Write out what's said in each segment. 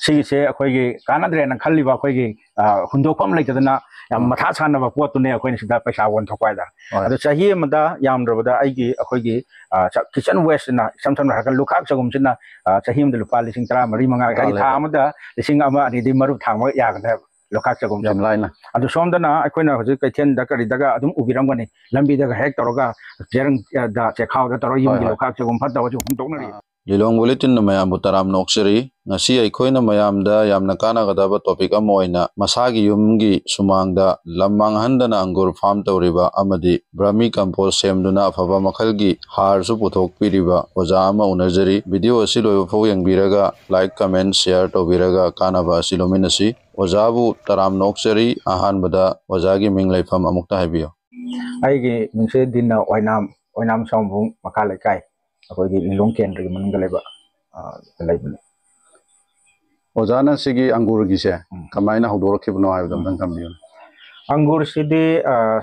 सिगिसे अखोइगी कानाद्रेना खल्लिबा अखोइगी हुंदोकम लेतदना याम मथा सानबा पोतुने अखोइनि सिदा पैसा वन थोपायदा अदो चाही मदा यामद्रबदा आइगी अखोइगी किचन वेस्ट ना समथम हरकन लुखाक चगुमसिना चाही मदा लुपा लिसिंग 13 मरी मंगा हाई था अमदा लिसिंग अमा अनिदि मरु थांग यागदा लोकाक चगुम यम लाइना अदो सोमदना अखोइना हजि कैथेन दा करिदागा अदुम उबिरंगनी लंबी दागा हेक तरोगा जेरंग दा चेखाव दा तरो युम लोकाक चगुम फतवा जु हुंदोकनरी लिलोंग बुलेटिन मयाम बुताराम नोक्सरी ngasi aikoina mayamda yamna kana gadaba topic amoina masagi yumgi sumangda lamang handana angur farm tawriba amadi brahmi compost semduna afaba makhalgi har su puthok piriba oja ama unajari video asilo fo yangbiraga like comment share tobiraga kana ba silominasi ojabu taram noksari ahan bada ojagi ming laifam amukta habiyo aigi mingse dinna oinam sombung makalai kai akogi lilong kendri manungga leba laibani ओजाना सिगी अंगूर गिसे कमाइना हदोर खिबनो आयदम दं कमियो अंगूर सिदे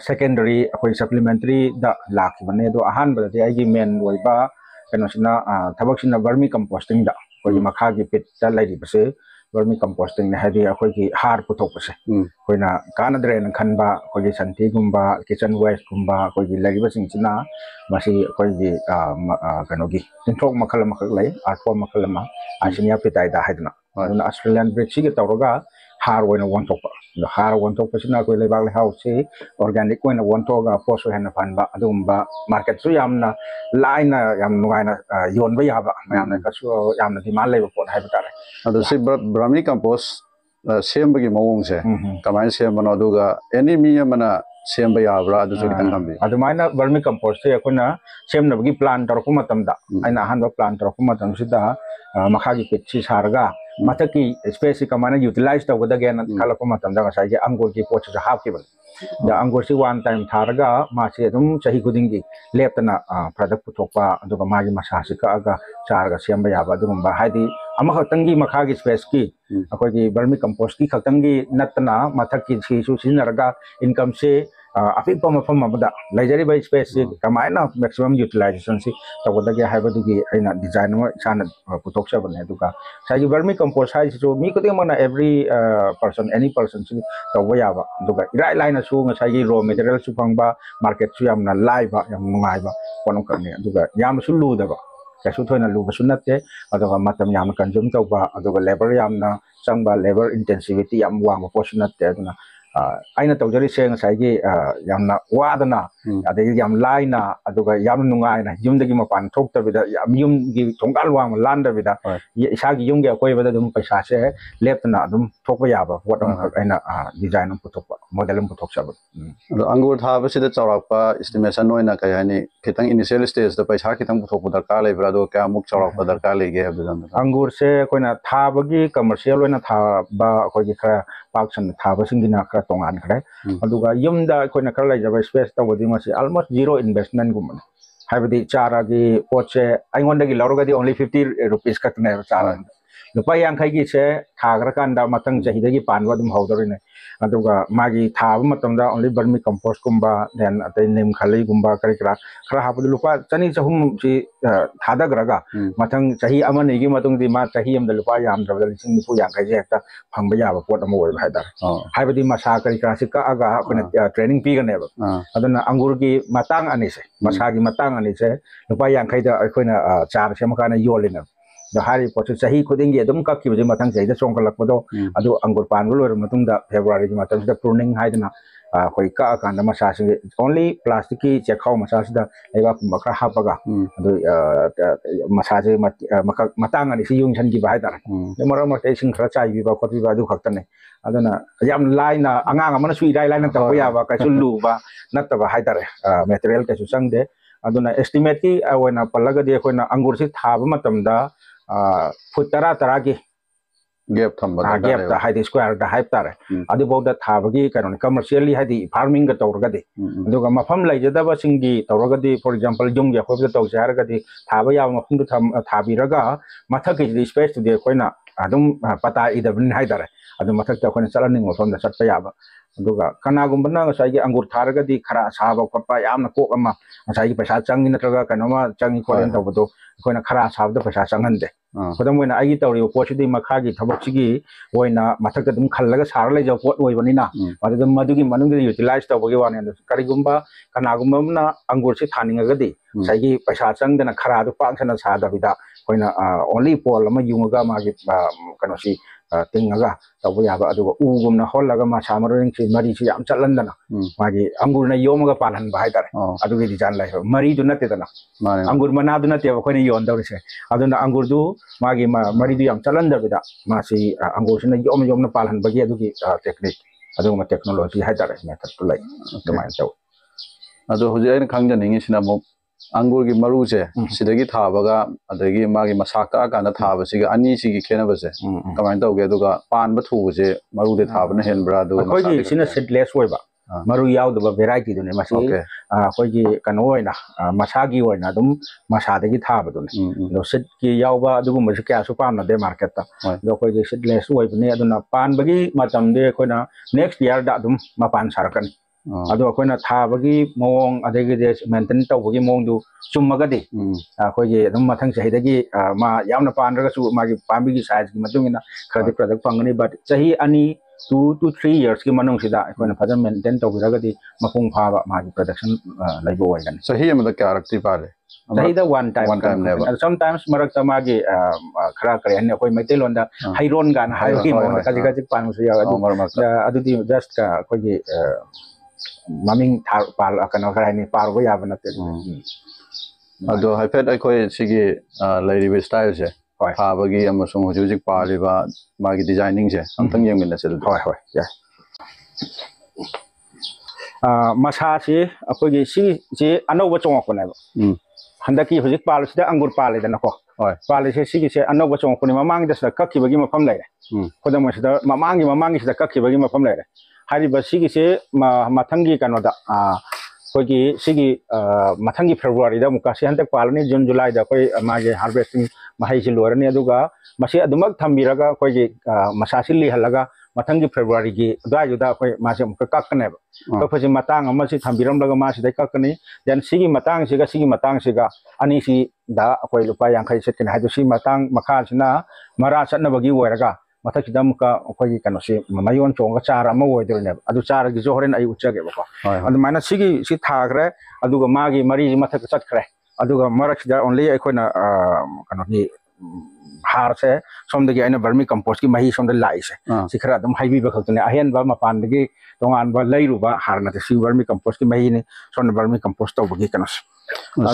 secondary अखोई supplementary दा लाखिबने दो अहान बदे आइगी main वइबा कनोसिना थबकसिना vermi composting दा कोई मखागी पिट दा लाइरि बसे वर्मी कंपोस्टिंग ने हादि अखोई हार पुथोक बसे कोइना कानद्रेन खनबा कोई संति गुंबा किचन वेस्ट गुंबा कोई लागिबा सिंचिना मसी कोई कनोगी सिंथोक मखल मखल लै आठवा मखल मा आसिनिया पिटाइ दा हादना ऑस्ट्रेलियन ब्रिड की तौरगा हार वनथोप हार वनथोपना कोई लेबाग लेहाउसे ऑर्गेनिक वनथोगा पोस्ट हेन फानबा अदुगुंबा मार्केट सु यामना लाइना याम नुगाइना योनबा याबा मयामना कसु यामना डिमांड लेबा पोट हाइबा तारे अदु सि ब्राह्मी कंपोस्ट सेमबगी मवोंगसे कमाइन सेमबनो अदुगा एनी मी अमना सेमबा याब्रा अदु सु कितन कमबी अदुमाइना वर्मी कंपोस्ट से अखोना सेमनबगी प्लान तरकु मतमदा आइना हानबा प्लान तरकु मतम सिदा मखागी पिटसी सारगा मथकी स्पेस कमाना यूटिलाइज तौगदगेन खलपा मतमदा गसाइगे अंगूर की पोच से हाफकिबल द अंगूर से वन टाइम थारगा मासे अदुम सही खुदिंगी लेपतना प्रोडक्ट पुथोकपा अदुगा मागी मसासे कागा चारगा सेमबा याबा अदुगुंबा हाइदि अमखतंगी मखागी स्पेस की अखोगी वर्मी कंपोस्ट की खतंगी नतना मथकी सिसु सिनरगा इनकम से अपिकपा मफम अमदा लाइजरीबा स्पेस से कमाइना मैक्सिमम यूटिलाइजेशन से तौगदगे हाइबदुगी आइना डिजाइन म साना पुथोकसबने अदुगा साइगी वर्मी कंपोस्ट हाइसु मी खुदिमना एवरी पर्सन एनी पर्सन सु तौबा याबा अदुगा इराइ लाइना सु ngसाइगी रॉ मटेरियल सु फंगबा मार्केट सु यामना लाइबा याम नुगाइबा कोन करने अदुगा याम सु लुदबा कैसु थोइना लुबसु नते अदुगा मतम याम कंज्यूम तौबा अदुगा लेबर यामना चंगबा लेबर इंटेंसिविटी याम वांग पोर्शन नते अदुना आइना तौजरी से ngसाइगी यामना वादना अदे याम लाइना अदुगा याम नुगाइना युमदगी मपान थोक्तबिदा याम युमगी थोंगाल वांग लांदबिदा इसागी युमगे अकोइबदा दुम पैसा से लेपतना दुम थोकबा याबा पोटम आइना डिजाइन अम पुथोकबा मॉडल अम पुथोकसब अंगूर थाबसिदा चौराकपा एस्टिमेशन ओइना काय हानि खितंग इनिशियल स्टेज द पैसा खितंग पुथोकबा दरकार लेब्रा दो क्या मुक चौराकपा दरकार लेगे हबदन अंगूर से कोइना थाबगी कमर्शियल ओइना थाबा अकोइगी खरा पाक्सन थाबसिंगिना खरा तोंगान खरे अदुगा युमदा कोइना खरा लाइजबा स्पेस तवदी मसी almost zero investment गुमन हाइबदी चारागी पोचे आइगोंडगी लौरगदी only 50 rupees कतने चारा लुपा यांखैगी से थाग्रकांदा मतंग जहिदगी पानवा दुम हौदरिने अदुगा मागी थाब मतमदा ओनली वर्मी कंपोस्ट गुंबा देन अतै नेम खलै गुंबा करिकरा खरा हाबदु लुपा चनी चहुम सी थादग्रगा मतंग चही अमनेगी मतंग दि मा चही अमदा लुपा यामद्रबदा लिसिंग निफु यांखैजे हेक्ता फंगबा याबा पोट अम ओइ भाइदार हाइबदी मसा करिकरा से कागा कोना ट्रेनिंग पीगनेबा अदुना अंगूर की मतंग अनिसे मसागी मतंग अनिसे लुपा यांखैदा अखोइना चार सेमकाना योलिना हारी पोच सही खुदिंगी अदुम कक्की मथंग सहीदा चोंकलकपदो अदु अंगूर पानगु लोर मतुंगदा फेब्रुआरी की मतंगदा प्रूनिंग हाइदना कोई का कांदा मसासे ओनली प्लास्टिक की चेखाव मसासदा लेबा मखरा हापगा अदु मसासे मतंग अनि सी युंगसन की बाइदार मरम मते सिंग खरा चाइबा खोटिबा अदु खक्तने अदुना याम लाइना अंगांग अमना सुइ राइ लाइना तब याबा कैसु लुबा नतबा हाइदार मटेरियल कैसु संगदे अदुना एस्टिमेट की ओइना पल्लगदि अखोइना अंगूर से थाबा मतमदा फुट 10 की गैप थंबा गैप दा हाइदि स्क्वायर दा हाइप तारे अदु बोदा थाबगी कनो कमर्शियली हाइदि फार्मिंग गा तौरगदि अदुगा मफम लाइजदबा सिंगी तौरगदि फॉर एग्जांपल जुंगे खोबदा तौसे हारगदि थाबा या मफुंदु थाबिरगा मथकि स्पेस तुदि कोइना अदुम पता इदबन हाइदारे अदु मथक त कोइना चलनिंग मफम दा चटपा याबा ꯑꯗꯨꯒ ꯀꯅꯥꯒꯨꯝꯕꯅ ꯉꯁꯥꯏꯒꯤ ꯑꯪꯒꯨꯔ ꯊꯥꯔꯒꯗꯤ ꯈꯔ ꯁꯥꯕ ꯈꯣꯠꯄ ꯌꯥꯝꯅ ꯀꯣꯛ ꯑꯃ ꯉꯁꯥꯏꯒꯤ ꯄꯩꯁꯥ ꯆꯪꯉꯤ ꯅꯠꯇ꯭ꯔꯒ ꯀꯩꯅꯣꯃ ꯆꯪꯉꯤ ꯈꯣꯠꯂꯦꯅ ꯇꯧꯕꯗꯣ ꯑꯩꯈꯣꯏꯅ ꯈꯔ ꯁꯥꯕꯗ ꯄꯩꯁꯥ ꯆꯪꯍꯟꯗꯦ ꯈꯨꯗꯝ ꯑꯣꯏꯅ ꯑꯩꯒꯤ ꯇꯧꯔꯤꯕ ꯄꯣꯠꯁꯤꯗꯤ ꯃꯈꯥꯒꯤ ꯊꯕꯛꯁꯤꯒꯤ ꯑꯣꯏꯅ ꯃꯊꯛꯇ ꯑꯗꯨꯝ ꯈꯜꯂꯒ ꯁꯥꯔ ꯂꯩꯖꯕ ꯄꯣꯠ ꯑꯣꯏꯕꯅꯤꯅ ꯑꯗꯨꯗ ꯃꯗꯨꯒꯤ ꯃꯅꯨꯡꯗ ꯌꯨꯇꯤꯂꯥꯏꯖ ꯇꯧꯕꯒꯤ ꯋꯥꯅꯤ ꯑꯗꯨ ꯀꯔꯤꯒꯨꯝꯕ ꯀꯅꯥꯒꯨꯝꯕ ꯑꯃꯅ ꯑꯪꯒꯨꯔꯁꯤ ꯊꯥꯅꯤꯡꯉꯒꯗꯤ ꯉꯁꯥꯏꯒꯤ ꯄꯩꯁꯥ ꯆꯪꯗꯅ ꯈꯔꯗꯨ ꯄꯥꯛꯁꯟꯅ ꯁꯥꯗꯕꯤꯗ ꯑꯩꯈꯣꯏꯅ ꯑꯣꯟꯂꯤ ꯄꯣꯜ ꯑꯃ ꯌꯨꯡꯉꯒ ꯃꯥꯒꯤ ꯀꯩꯅꯣꯁꯤ ꯇꯤꯡꯉꯒ ꯇꯧꯕ ꯌꯥꯕ ꯑꯗꯨꯒ ꯎꯒꯨꯝꯅ ꯍꯣꯜꯂꯒ ꯃꯁꯥ ꯃꯔꯣꯏꯁꯤ ꯃꯔꯤꯁꯤ ꯌꯥꯝ ꯆꯠꯍꯟꯗꯅ ꯃꯥꯒꯤ ꯑꯪꯒꯨꯔꯅ ꯌꯣꯝꯃꯒ ꯄꯥꯜꯍꯟꯕ ꯍꯥꯏꯇꯥꯔꯦ ꯑꯗꯨꯒꯤ ꯗꯤꯖꯥꯏꯟ ꯂꯩꯕ ꯃꯔꯤꯗꯨ ꯅꯠꯇꯦꯗꯅ ꯑꯪꯒꯨꯔ ꯃꯅꯥꯗꯨ ꯅꯠꯇꯦꯕ ꯑꯩꯈꯣꯏꯅ ꯌꯣꯟꯗꯧꯔꯤꯁꯦ ꯑꯗꯨꯅ ꯑꯪꯒꯨꯔꯗꯨ ꯃꯥꯒꯤ ꯃꯔꯤꯗꯨ ꯌꯥꯝ ꯆꯠꯍꯟꯗꯕꯤꯗ ꯃꯥꯁꯤ ꯑꯪꯒꯨꯔꯁꯤꯅ ꯌꯣꯝꯅ ꯌꯣꯝꯅ ꯄꯥꯜꯍꯟꯕꯒꯤ ꯑꯗꯨꯒꯤ ꯇꯦꯛꯅꯤꯛ ꯑꯗꯨꯒꯨꯝꯕ ꯇꯦꯛꯅꯣꯂꯣꯖꯤ ꯍꯥꯏꯇꯥꯔꯦ ꯃꯦꯊꯠꯇꯨ ꯂꯩ ꯑꯗꯨꯃꯥꯏꯅ ꯇꯧꯏ ꯑꯗꯣ ꯍꯧꯖꯤꯛ ꯑꯩꯅ ꯈꯪꯖꯅꯤꯡꯉꯤꯁꯤꯅ ꯑꯃꯨꯛ ꯑꯪꯒꯨꯔꯒꯤ ꯃꯔꯨꯁꯦ ꯁꯤꯗꯒꯤ ꯊꯥꯕꯒ ꯑꯗꯒꯤ ꯃꯥꯒꯤ ꯃꯁꯥ ꯀꯛꯑꯀꯥꯟꯗ ꯊꯥꯕꯁꯤꯒ ꯑꯅꯤꯁꯤꯒꯤ ꯈꯦꯠꯅꯕꯁꯦ ꯀꯃꯥꯏꯅ ꯇꯧꯒꯦ ꯑꯗꯨꯒ ꯄꯥꯟꯕ ꯊꯨꯕꯁꯦ ꯃꯔꯨꯗꯩ ꯊꯥꯕꯅ ꯍꯦꯟꯕ꯭ꯔꯥ ꯑꯗꯨꯒ ꯑꯩꯈꯣꯏꯒꯤ ꯁꯤꯅ ꯁꯤꯗꯂꯦꯁ ꯑꯣꯏꯕ maru yaudaba variety dune masi akhoi kano oina masagi oina adum masadagi thabadune do sit ki yauba adugum masi kya su pamna de market ta do khoi gi seedless oibne aduna pan bagi matam de khoina next year da adum mapan sarakan ado akoina thabagi mong adegi de maintain tawbagi mong du chummagadi akhoi gi adum mathang chahidagi ma yamna panraga su magi pambi gi size gi matungina khadi product pangani but chahi ani 2 to 3 years ki manung sida akoina fajan maintain tawbiragadi mapung phaba magi production laibo oigan chahi amada karakti pare chahi da one time never sometimes marakta magi khara kare hani akoi maitel londa hairon gan haiwi mo kaji kaji panu su ya adu di just ka akoi gi maming pal akana khara ni parbo ya bana te ado haifet akoi sigi lairibe style se ꯊꯥꯕꯒꯤ ꯑꯃꯁꯨꯡ ꯍꯧꯖꯤꯛ ꯍꯧꯖꯤꯛ ꯄꯥꯜꯂꯤꯕ ꯃꯥꯒꯤ designing ꯁꯦ ꯑꯝꯇꯪ ꯌꯦꯡꯃꯤꯟꯅꯁꯦ ꯍꯣꯏ ꯍꯣꯏ ꯌꯥꯏ ꯃꯁꯥꯁꯤ ꯑꯩꯈꯣꯏꯒꯤ ꯁꯤꯁꯤ ꯑꯅꯧꯕ ꯆꯣꯡꯉꯛꯄꯅꯦꯕ ꯍꯟꯗꯛꯀꯤ ꯍꯧꯖꯤꯛ ꯄꯥꯜꯂꯤꯁꯤꯗ ꯑꯪꯒꯨꯔ ꯄꯥꯜꯂꯤꯗꯅꯀꯣ ꯄꯥꯜꯂꯤꯁꯦ ꯁꯤꯒꯤꯁꯦ ꯑꯅꯧꯕ ꯆꯣꯡꯉꯛꯄꯅꯤ ꯃꯃꯥꯡꯗ ꯁꯤꯗ ꯀꯛꯈꯤꯕꯒꯤ ꯃꯐꯝ ꯂꯩꯔꯦ ꯈꯨꯗꯝ ꯑꯣꯏꯅ ꯁꯤꯗ ꯃꯃꯥꯡꯒꯤꯁꯤꯗ ꯀꯛꯈꯤꯕꯒꯤ ꯃꯐꯝ ꯂꯩꯔꯦ ꯍꯥꯏꯔꯤꯕ ꯁꯤꯒꯤꯁꯦ ꯃꯊꯪꯒꯤ ꯀꯩꯅꯣꯗ ꯑꯩꯈꯣꯏꯒꯤ ꯁꯤꯒꯤ ꯃꯊꯪꯒꯤ ꯐꯦꯕ꯭ꯔꯨꯋꯥꯔꯤꯗ ꯑꯃꯨꯛꯀ ꯁꯤ ꯍꯟꯗꯛ ꯄꯥꯜꯂꯅꯤ ꯖꯨꯟ ꯖꯨꯂꯥꯏꯗ ꯑꯩꯈꯣꯏ ꯃꯥꯒꯤ ꯍꯥꯔꯚꯦꯁꯇꯤꯡ ꯃꯍꯩꯁꯤ ꯂꯣꯏꯔꯅꯤ ꯑꯗꯨꯒ ꯃꯁꯤ ꯑꯗꯨꯃꯛ ꯊꯝꯕꯤꯔꯒ ꯑꯩꯈꯣꯏꯒꯤ ꯃꯁꯥꯁꯤ ꯂꯤꯍꯜꯂꯒ ꯃꯊꯪꯒꯤ ꯐꯦꯕ꯭ꯔꯨꯋꯥꯔꯤꯒꯤ ꯑꯗꯨꯋꯥꯏꯗꯨꯗ ꯑꯩꯈꯣꯏ ꯃꯥꯁꯦ ꯑꯃꯨꯛꯀ ꯀꯛꯀꯅꯦꯕ ꯀꯛꯄꯁꯤ ꯃꯇꯥꯡ ꯑꯃꯁꯤ ꯊꯝꯕꯤꯔꯝꯂꯒ ꯃꯥꯁꯤꯗꯩ ꯀꯛꯀꯅꯤ ꯗꯦꯟ ꯁꯤꯒꯤ ꯃꯇꯥꯡꯁꯤꯒ ꯑꯅꯤꯁꯤꯗ ꯑꯩꯈꯣꯏ ꯂꯨꯄꯥ 50 ꯁꯦꯠꯀꯅꯤ ꯍꯥꯏꯗꯣ ꯁꯤ ꯃꯇꯥꯡ ꯃꯈꯥꯁꯤꯅ ꯃꯔꯥ ꯆꯠꯅꯕꯒꯤ ꯑꯣꯏꯔꯒ ꯃꯊꯛꯁꯤꯗ ꯑꯃꯨꯛꯀ ꯑꯩꯈꯣꯏꯒꯤ ꯀꯩꯅꯣꯁꯤ ꯃꯌꯣꯟ ꯆꯣꯡꯒ ꯆꯥꯔ ꯑꯃ ꯑꯣꯏꯗꯣꯏꯅꯦꯕ ꯑꯗꯨ ꯆꯥꯔꯒꯤꯁꯨ ꯍꯣꯔꯦꯟ ꯑꯩ ꯎꯠꯆꯒꯦꯕꯀꯣ ꯑꯗꯨꯃꯥꯏꯅ ꯁꯤ ꯊꯥꯈ꯭ꯔꯦ ꯑꯗꯨꯒ ꯃꯥꯒꯤ ꯃꯔꯤꯁꯤ ꯃꯊꯛꯇ ꯆꯠꯈ꯭ꯔꯦ ꯑꯗꯨꯒ ꯃꯔꯛꯁꯤꯗ ꯑꯣꯟꯂꯤ ꯑꯩꯈꯣꯏꯅ ꯀꯩꯅꯣꯒꯤ ꯍꯥꯔꯁꯦ ꯁꯣꯝꯗꯒꯤ ꯑꯩꯅ ꯕꯔꯃꯤ ꯀꯝꯄꯣꯁꯠꯀꯤ ꯃꯍꯤ ꯁꯣꯝꯗ ꯂꯥꯛꯏꯁꯦ ꯁꯤ ꯈꯔ ꯑꯗꯨꯝ ꯍꯩꯕꯤꯕ ꯈꯛꯇꯅꯦ ꯑꯍꯦꯟꯕ ꯃꯄꯥꯟꯗꯒꯤ ꯇꯣꯉꯥꯟꯕ ꯂꯩꯔꯨꯕ ꯍꯥꯔ ꯅꯠꯇꯦ ꯁꯤ ꯕꯔꯃꯤ ꯀꯝꯄꯣꯁꯠꯀꯤ ꯃꯍꯤꯅꯤ ꯁꯣꯝꯗ ꯕꯔꯃꯤ ꯀꯝꯄꯣꯁꯠ ꯇꯧꯕꯒꯤ ꯀꯩꯅꯣꯁꯦ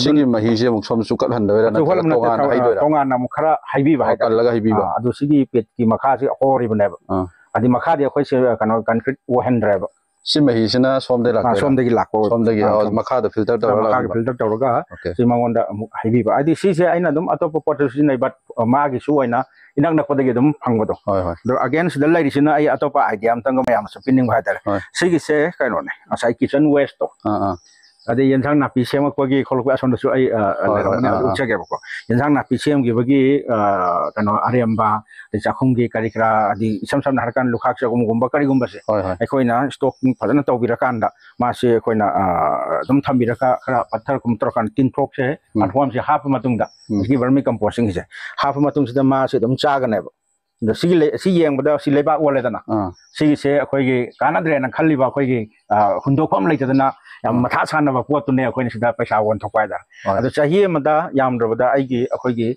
ꯁꯤꯒꯤ ꯃꯍꯤꯁꯦ ꯑꯃꯨꯛ ꯁꯣꯝ ꯁꯨꯀꯠꯍꯟꯗꯣꯏꯔꯥ ꯅꯠꯇ꯭ꯔꯒ ꯇꯣꯉꯥꯟꯅ ꯑꯃꯨꯛ ꯈꯔ ꯍꯩꯕꯤꯕ ꯍꯥꯏꯇꯥꯔꯦ ꯀꯜꯂꯒ ꯍꯩꯕꯤꯕ ꯑꯗꯨ ꯁꯤꯒꯤ ꯄꯦꯠꯀꯤ ꯃꯈꯥꯁꯤ ꯍꯣꯔꯤꯕꯅꯦꯕ ꯑꯗꯤ ꯃꯈꯥꯗꯤ ꯑꯩꯈꯣꯏꯁꯦ ꯀꯩꯅꯣ ꯀꯟꯀ꯭ꯔꯤꯠ ꯑꯣꯏꯍꯟꯗ꯭ꯔꯦꯕ ꯁꯤ ꯃꯍꯤꯁꯤꯅ ꯁꯣꯝꯗꯩ ꯂꯥꯛꯇꯣꯏꯔꯥ ꯁꯣꯝꯗꯒꯤ ꯂꯥꯛꯄ ꯁꯣꯝꯗꯒꯤ ꯃꯈꯥꯗ ꯐꯤꯜꯇꯔ ꯇꯧꯔꯒ ꯃꯈꯥꯒꯤ ꯐꯤꯜꯇꯔ ꯇꯧꯔꯒ ꯁꯤ ꯃꯉꯣꯟꯗ ꯑꯃꯨꯛ ꯍꯩꯕꯤꯕ ꯍꯥꯏꯗꯤ ꯁꯤꯁꯦ ꯑꯩꯅ ꯑꯗꯨꯝ ꯑꯇꯣꯞꯄ ꯄꯣꯠꯇꯁꯨ ꯁꯤꯖꯤꯟꯅꯩ ꯕꯠ ꯃꯥꯒꯤꯁꯨ ꯑꯣꯏꯅ ꯏꯅꯛ ꯅꯛꯄꯗꯒꯤ ꯑꯗꯨꯝ ꯐꯪꯕꯗꯣ ꯑꯗꯣ ꯑꯒꯦꯟ ꯁꯤꯗ ꯂꯩꯔꯤꯁꯤꯅ ꯑꯩ ꯑꯇꯣꯞꯄ ꯑꯥꯏꯗꯤꯌꯥ ꯑꯃꯇꯪꯒ ꯃꯌꯥꯝꯁꯨ ꯄꯤꯅꯤꯡꯕ ꯍꯥꯏꯇꯥꯔꯦ ꯁꯤꯒꯤꯁꯦ ꯀꯩꯅꯣꯅꯦ ꯉꯁꯥꯏ ꯀꯤꯆꯟ ꯋꯦꯁꯇꯣ ꯑꯗꯩ ꯌꯦꯟꯁꯥꯡ ꯅꯥꯄꯤ ꯁꯦꯝꯃꯛꯄꯒꯤ ꯈꯣꯠꯂꯛꯄ ꯑꯁꯣꯝꯗꯁꯨ ꯑꯩ ꯂꯩꯔꯝꯕꯅꯦ ꯑꯗꯨ ꯎꯠꯆꯒꯦꯕꯀꯣ ꯌꯦꯟꯁꯥꯡ ꯅꯥꯄꯤ ꯁꯦꯝꯈꯤꯕꯒꯤ ꯀꯩꯅꯣ ꯑꯔꯦꯝꯕ ꯑꯗꯩ ꯆꯥꯛꯈꯨꯝꯒꯤ ꯀꯔꯤ ꯀꯔꯥ ꯍꯥꯏꯗꯤ ꯏꯁꯝ ꯁꯝꯅ ꯍꯥꯏꯔꯀꯥꯟꯗ ꯂꯨꯈꯥꯛ ꯆꯒꯨꯝꯒꯨꯝꯕ ꯀꯔꯤꯒꯨꯝꯕꯁꯦ ꯑꯩꯈꯣꯏꯅ ꯁ꯭ꯇꯣꯛꯀꯤꯡ ꯐꯖꯅ ꯇꯧꯕꯤꯔꯀꯥꯟꯗ ꯃꯥꯁꯦ ꯑꯩꯈꯣꯏꯅ ꯑꯗꯨꯝ ꯊꯝꯕꯤꯔꯒ ꯈꯔ ꯄꯠꯊꯔꯒꯨꯝ ꯇꯧꯔꯀꯥꯟꯗ ꯇꯤꯟꯊ꯭ꯔꯣꯛꯁꯦ ꯑꯊ꯭ꯋꯥꯝꯁꯦ ꯍꯥꯞꯄ ꯃꯇꯨꯡꯗ ꯍꯧꯖꯤꯛꯀꯤ ꯕꯔꯃꯤ ꯀꯝꯄꯣꯁटिꯡꯁꯦ ꯍꯥꯞꯄ ꯃꯇꯨꯡꯁꯤꯗ ꯃꯥꯁꯦ ꯑꯗꯨꯝ ꯆꯥꯒꯅꯦꯕ ꯑꯗꯣ ꯁꯤ ꯌꯦꯡꯕꯗ ꯁꯤ ꯂꯩꯕꯥꯛ ꯑꯣꯜꯂꯦꯗꯅ ꯁꯤꯒꯤꯁꯦ ꯑꯩꯈꯣꯏꯒꯤ ꯀꯥꯟꯅꯗ꯭ꯔꯦꯅ ꯈꯜꯂꯤꯕ ꯑꯩꯈꯣꯏꯒꯤ ꯍꯨꯟꯗꯣꯛꯐꯝ ꯂꯩꯇꯗꯅ ꯌꯥꯝ ꯃꯊꯥ ꯁꯥꯟꯅꯕ ꯄꯣꯠꯇꯨꯅꯦ ꯑꯩꯈꯣꯏꯅ ꯁꯤꯗ ꯄꯩꯁꯥ ꯑꯣꯟꯊꯣꯛꯄ ꯍꯥꯏꯇꯥꯔꯦ ꯑꯗꯣ ꯆꯍꯤ ꯑꯃꯗ ꯌꯥꯝꯗ꯭ꯔꯕꯗ ꯑꯩꯈꯣꯏꯒꯤ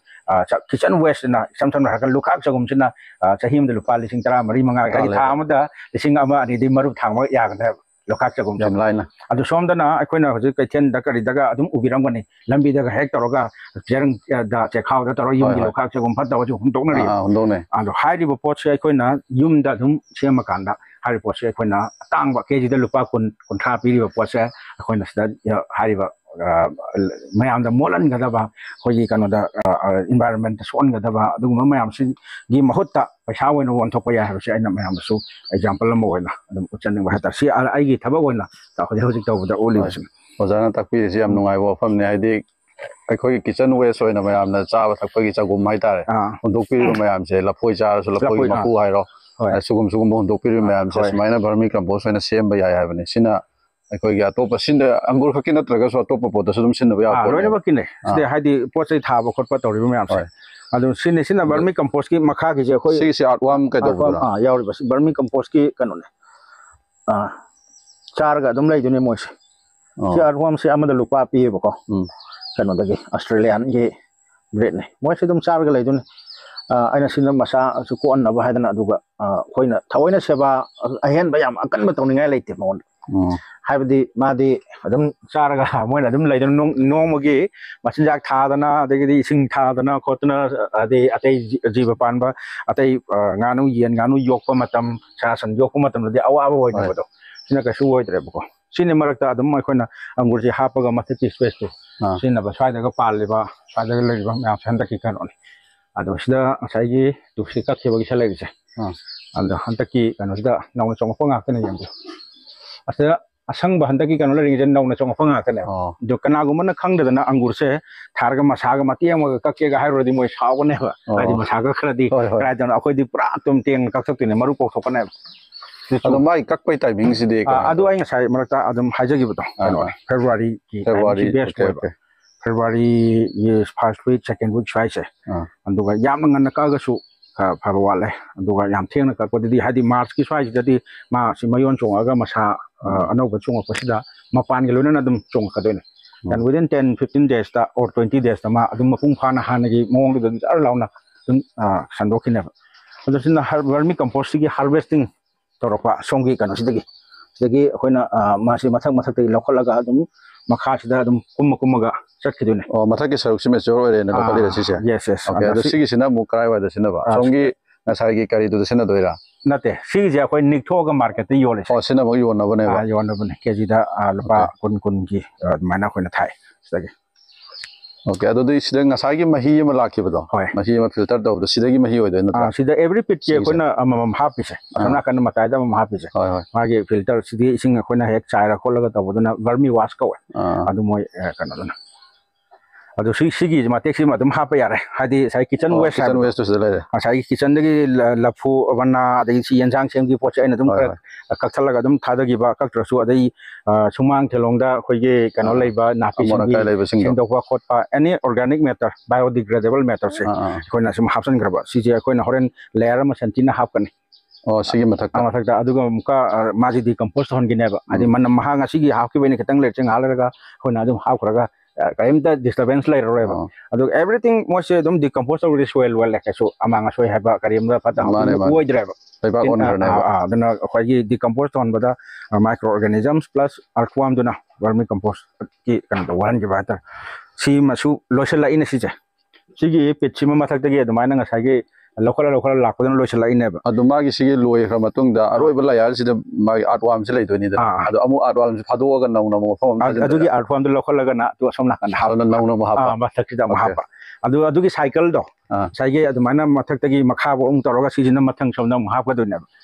ꯀꯤꯆꯟ ꯋꯦꯁꯁꯤꯅ ꯏꯁꯝ ꯁꯝꯅ ꯍꯥꯏꯔꯒ ꯂꯨꯈꯥꯛ ꯆꯒꯨꯝꯁꯤꯅ ꯆꯍꯤ ꯑꯃꯗ ꯂꯨꯄꯥ 13,000-14,000 ꯍꯥꯏꯗꯤ ꯊꯥ ꯑꯃꯗ 1,000-1,200 ꯃꯔꯨꯞ ꯊꯥꯡꯕ ꯌꯥꯒꯅꯦꯕ ꯂꯨꯈꯥꯛ ꯆꯒꯨꯝꯁꯦ ꯌꯥꯝ ꯂꯥꯏꯅ ꯑꯗꯣ ꯁꯣꯝꯗꯅ ꯑꯩꯈꯣꯏꯅ ꯍꯧꯖꯤꯛ ꯀꯩꯊꯦꯜꯗ ꯀꯔꯤꯗꯒ ꯑꯗꯨꯝ उबिरंगनी लंबीदगा हेक तौरगा ꯆꯦꯔꯪꯗ ꯆꯦꯈꯥꯎꯗ ꯇꯧꯔꯒ ꯌꯨꯝꯒꯤ ꯂꯨꯈꯥꯛ ꯆꯒꯨꯝ ꯐꯠꯇꯕꯁꯨ ꯍꯨꯟꯗꯣꯛꯅꯔꯤ ꯑꯗꯣ ꯍꯥꯏꯔꯤꯕ ꯄꯣꯠꯁꯦ ꯑꯩꯈꯣꯏꯅ ꯌꯨꯝꯗ ꯑꯗꯨꯝ ꯁꯦꯝꯃꯀꯥꯟꯗ ꯍꯥꯏꯔꯤꯕ ꯄꯣꯠꯁꯦ ꯑꯩꯈꯣꯏꯅ ꯑꯇꯥꯡꯕ ꯀꯦꯖꯤꯗ ꯂꯨꯄꯥ 10-30 ꯄꯤꯔꯤꯕ ꯄꯣꯠꯁꯦ ꯑꯩꯈꯣꯏꯅ ꯁꯤꯗ ꯍꯥꯏꯔꯤꯕ ꯃꯌꯥꯝꯗ ꯃꯣꯠꯍꯟꯒꯗꯕ ꯑꯩꯈꯣꯏꯒꯤ ꯀꯩꯅꯣꯗ ꯏꯟꯚꯥꯏꯔꯟꯃꯦꯟꯇ ꯁꯣꯛꯍꯟꯒꯗꯕ ꯑꯗꯨꯒꯨꯝꯕ ꯃꯌꯥꯝꯁꯤꯒꯤ ꯃꯍꯨꯠꯇ ꯄꯩꯁꯥ ꯑꯣꯏꯅ ꯑꯣꯟꯊꯣꯛꯄ ꯌꯥꯏ ꯍꯥꯏꯕꯁꯦ ꯑꯩꯅ ꯃꯌꯥꯝꯗꯁꯨ ꯑꯦꯛꯖꯥꯝꯄꯜ ꯑꯃ ꯑꯣꯏꯅ ꯑꯗꯨꯝ ꯎꯠꯆꯅꯤꯡꯕ ꯍꯥꯏꯇꯥꯔꯦ ꯁꯤ ꯑꯩꯒꯤ ꯊꯕꯛ ꯑꯣꯏꯅ ꯍꯧꯖꯤꯛ ꯇꯧꯕꯗ ꯎꯠꯂꯤꯕꯁꯤꯅꯤ ꯑꯣꯖꯥꯅ ꯇꯥꯛꯄꯤꯔꯤꯁꯤ ꯌꯥꯝ ꯅꯨꯡꯉꯥꯏꯕ ꯋꯥꯐꯝꯅꯤ ꯍꯥꯏꯗꯤ ꯑꯩꯈꯣꯏꯒꯤ ꯀꯤꯆꯟ ꯋꯦꯁ ꯑꯣꯏꯅ ꯃꯌꯥꯝꯅ ꯆꯥꯕ ꯊꯛꯄꯒꯤ ꯆꯒꯨꯝ ꯍꯥꯏꯇꯥꯔꯦ ꯍꯨꯟꯗꯣꯛꯄꯤꯔꯤꯕ ꯃꯌꯥꯝꯁꯦ ꯂꯐꯣꯏ ꯆꯥꯔꯁꯨ ꯂꯐꯣꯏꯒꯤ ꯃꯀꯨ ꯍꯥꯏꯔꯣ sugum hondokpiri mayam se smaina vermi compost oina semba ya habani sina ꯑꯩꯈꯣꯏꯒꯤ ꯑꯇꯣꯞꯄ ꯁꯤꯟꯗ ꯑꯪꯒꯨꯔ ꯈꯛꯀꯤ ꯅꯠꯇ꯭ꯔꯒꯁꯨ ꯑꯇꯣꯞꯄ ꯄꯣꯠꯇꯁꯨ ꯑꯗꯨꯝ ꯁꯤꯟꯅꯕ ꯌꯥꯕ ꯂꯣꯏꯅꯃꯛꯀꯤꯅꯦ ꯁꯤꯗ ꯍꯥꯏꯗꯤ ꯄꯣꯠ ꯆꯩ ꯊꯥꯕ ꯈꯣꯠꯄ ꯇꯧꯔꯤꯕ ꯃꯌꯥꯝꯁꯦ ꯑꯗꯨ ꯁꯤꯅ ꯕꯔꯃꯤ ꯀꯝꯄꯣꯁꯀꯤ ꯃꯈꯥꯒꯤꯁꯦ ꯑꯩꯈꯣꯏ ꯁꯤꯒꯤꯁꯦ ꯑꯥꯔꯠꯋꯥꯝ ꯀꯩꯗꯧꯕꯗꯨꯔꯥ ꯌꯥꯎꯔꯤꯕ ꯁꯤ ꯕꯔꯃꯤ ꯀꯝꯄꯣꯁꯀꯤ ꯀꯩꯅꯣꯅꯦ ꯆꯥꯔꯒ ꯑꯗꯨꯝ ꯂꯩꯗꯣꯏꯅꯦ ꯃꯣꯏꯁꯦ ꯁꯤ ꯑꯥꯔꯠꯋꯥꯝꯁꯦ ꯑꯃꯗ ꯂꯨꯄꯥ ꯄꯤꯌꯦꯕꯀꯣ ꯀꯩꯅꯣꯗꯒꯤ ꯑꯁꯇ꯭ꯔꯦꯂꯤꯌꯥꯟꯒꯤ ꯕ꯭ꯔꯦꯗꯅꯦ ꯃꯣꯏꯁꯦ ꯑꯗꯨꯝ ꯆꯥꯔꯒ ꯂꯩꯗꯣꯏꯅꯦ ꯑꯩꯅ ꯁꯤꯅ ꯃꯁꯥꯁꯨ ꯀꯣꯛꯍꯟꯅꯕ ꯍꯥꯏꯗꯅ ꯑꯗꯨꯒ ꯑꯩꯈꯣꯏꯅ ꯊꯑꯣꯏꯅ ꯁꯦꯕꯥ ꯑꯍꯦꯟꯕ ꯌꯥꯝ ꯑꯀꯟꯕ ꯇꯧꯅꯤꯡꯉꯥꯏ ꯂꯩꯇꯦ ꯃꯉꯣꯟꯗ ꯍꯥꯏꯕꯗꯤ ꯃꯥꯗꯤ ꯑꯗꯨꯝ ꯆꯥꯔꯒ ꯃꯣꯏꯅ ꯑꯗꯨꯝ ꯂꯩꯗꯅ ꯅꯣꯡꯃꯒꯤ ꯃꯆꯤꯟꯖꯥꯛ ꯊꯥꯗꯅ ꯑꯗꯒꯤꯗꯤ ꯏꯁꯤꯡ ꯊꯥꯗꯅ ꯈꯣꯠꯇꯅ ꯑꯗꯩ ꯑꯇꯩ ꯖꯤꯕ ꯄꯥꯟꯕ ꯑꯇꯩ ꯉꯥꯅꯨ ꯌꯦꯟ ꯉꯥꯅꯨ ꯌꯣꯛꯄ ꯃꯇꯝ ꯁꯥ ꯁꯟ ꯌꯣꯛꯄ ꯃꯇꯝꯗꯗꯤ ꯑꯋꯥꯕ ꯑꯣꯏꯗꯕꯗꯣ ꯁꯤꯅ ꯀꯩꯁꯨ ꯑꯣꯏꯗ꯭ꯔꯦꯕꯀꯣ ꯁꯤꯅꯤ ꯃꯔꯛꯇ ꯑꯗꯨꯝ ꯑꯩꯈꯣꯏꯅ ꯑꯪꯒꯨꯔꯁꯤ ꯍꯥꯞꯄꯒ ꯃꯊꯛꯀꯤ ꯁ꯭ꯄꯦꯁꯇꯨ ꯁꯤꯖꯤꯟꯅꯕ ꯁ꯭ꯋꯥꯏꯗꯒ ꯄꯥꯜꯂꯤꯕ ꯁ꯭ꯋꯥꯏꯗꯒ ꯂꯩꯔꯤꯕ ꯃꯌꯥꯝꯁꯦ ꯍꯟꯗꯛꯀꯤ ꯀꯩꯅꯣꯅꯤ ꯑꯗꯣ ꯁꯤꯗ ꯉꯁꯥꯏꯒꯤ ꯇꯨꯞꯁꯤ ꯀꯛꯈꯤꯕꯒꯤ ꯁꯤ ꯂꯩꯔꯤꯁꯦ ꯑꯗꯣ ꯍꯟꯗꯛꯀꯤ ꯀꯩꯅꯣꯁꯤꯗ ꯅꯧꯅ ꯆꯣꯡꯉꯛꯄ ꯉꯥꯛꯇꯅꯦ ꯌꯦꯡꯕꯤꯌꯨ ꯑꯁꯤꯗ ꯑꯁꯪꯕ ꯍꯟꯗꯛꯀꯤ ꯀꯩꯅꯣ ꯂꯩꯔꯤꯁꯦ ꯅꯧꯅ ꯆꯣꯡꯉꯛꯄ ꯉꯥꯛꯇꯅꯦ ꯑꯗꯣ ꯀꯅꯥꯒꯨꯝꯕꯅ ꯈꯪꯗꯗꯅ ꯑꯪꯒꯨꯔꯁꯦ ꯊꯥꯔꯒ ꯃꯁꯥꯒ ꯃꯇꯦꯛ ꯑꯃꯒ ꯀꯛꯀꯦꯒ ꯍꯥꯏꯔꯨꯔꯗꯤ ꯃꯣꯏ ꯁꯥꯎꯒꯅꯦꯕ ꯍꯥꯏꯗꯤ ꯃꯁꯥ ꯀꯛꯈ꯭ꯔꯗꯤ ꯀꯗꯥꯏꯗꯅꯣ ꯑꯩꯈꯣꯏꯗꯤ ꯄꯨꯔꯥ ꯇꯨꯝ ꯇꯦꯡꯅ ꯀꯛꯊꯣꯛꯇꯣꯏꯅꯦ ꯃꯔꯨ ꯀꯣꯛꯊꯣꯛꯀꯅꯦꯕ ꯑꯗꯣ ꯃꯥꯏ ꯀꯛꯄꯩ ꯇꯥꯏꯃꯤꯡꯁꯤꯗꯤ ꯑꯗꯨ ꯑꯩ ꯉꯁꯥꯏ ꯃꯔꯛꯇ ꯑꯗꯨꯝ ꯍꯥꯏꯖꯈꯤꯕꯗꯣ ꯀꯩꯅꯣꯅꯦ ꯐꯦꯕ꯭ꯔꯨꯋꯥꯔꯤꯒꯤ ꯇꯥꯏꯃꯤꯡꯁꯤ ꯕꯦꯁꯠ ꯑꯣꯏꯕ ꯐꯦꯕ꯭ꯔꯨꯋꯥꯔꯤꯒꯤ ꯐꯥꯔꯁꯠ ꯋꯤꯛ ꯁꯦꯀꯦꯟ ꯋꯤꯛ ꯁ꯭ꯋꯥꯏꯁꯦ ꯑꯗꯨꯒ ꯌꯥꯝꯅ ꯉꯟꯅ ꯀꯛꯑꯒꯁꯨ ꯐꯕ ꯋꯥꯠꯂꯦ ꯑꯗꯨꯒ ꯌꯥꯝ ꯊꯦꯡꯅ ꯀꯛꯄꯗꯗꯤ ꯍꯥꯏꯗꯤ ꯃꯥꯔꯆꯀꯤ ꯁ꯭ꯋꯥꯏꯁꯤꯗꯗꯤ ꯃꯥꯁꯤ ꯃꯌꯣꯟ ꯆꯣꯡꯉꯒ ꯃꯁꯥ ꯑꯅꯧꯕ ꯆꯣꯡꯉꯛꯄꯁꯤꯗ ꯃꯄꯥꯟꯒꯤ ꯂꯣꯏꯅꯅ ꯑꯗꯨꯝ ꯆꯣꯡꯉꯛꯀꯗꯣꯏꯅꯦ and within 10-15 days or 20 days ma adum mapung phana hanagi mong du jar launa dum sandokhineba adu sina vermi compost gi harvesting torokwa songi kana sidagi akoina masi mathak mathak tai lokhalaga adum makha sida adum kummaga chatkidune mathak ki saruk sime jor ore na lokali sise yes okay adu sigi sina mukai wa da sina ba songi nasai gi kari du sina doira nate sigi je akoi nikthoga market te yole sina ba yona bane ba kg da lupa kun gi mana koina thai sidagi okay adu di sida ngasai gi mahi ma lakibado mahi ma filter do do sidagi mahi oido na sida every pit ke koina amam hapise amna kan matai da amam hapise magi filter sidi ising koina hek chaira kholaga tabuduna vermi wash ka adu moi kana duna adu sigi ma taxi ma dum hapa yare hadi sai kitchen waste to sida sai kitchen dagi lafu bana adai si yanjang sem gi pocha ina dum kakthala dum thada gi ba kaktrasu adai sumang thelong da khoi ge kana leiba napi singdokwa khotpa any organic matter biodegradable matter se koina sum hapsan graba si je koina horen layer ma santina hapkani sigi mathak da aduga muka maji decompose hon gi neba adi man mahanga sigi hapki bene ketang le cheng halaga koina dum hapkraga kaimta disturbance lai roeba adu everything mose dum decompose over soil well like so amanga soy haba karimda pata oi driver aduna khoi decompose on bada microorganisms plus earthworm duna vermicompost ki kan da wan gi bata si masu loisala ina si je sigi pitchima mathak tagi adumana nga sagi lokala lakpadana loisala ina ba adu magi sigi loi khra matung da aroi bala yar sida magi artworm se lai doni da adu amu artworm se phado ga naw mo phom adu gi artworm do lokala ga na to somna kan ha naw mo ha mathak da mo ha adu gi cycle do sagi adumana mathak tagi makha bo ung toroga sijina mathang somna mo ha pa do na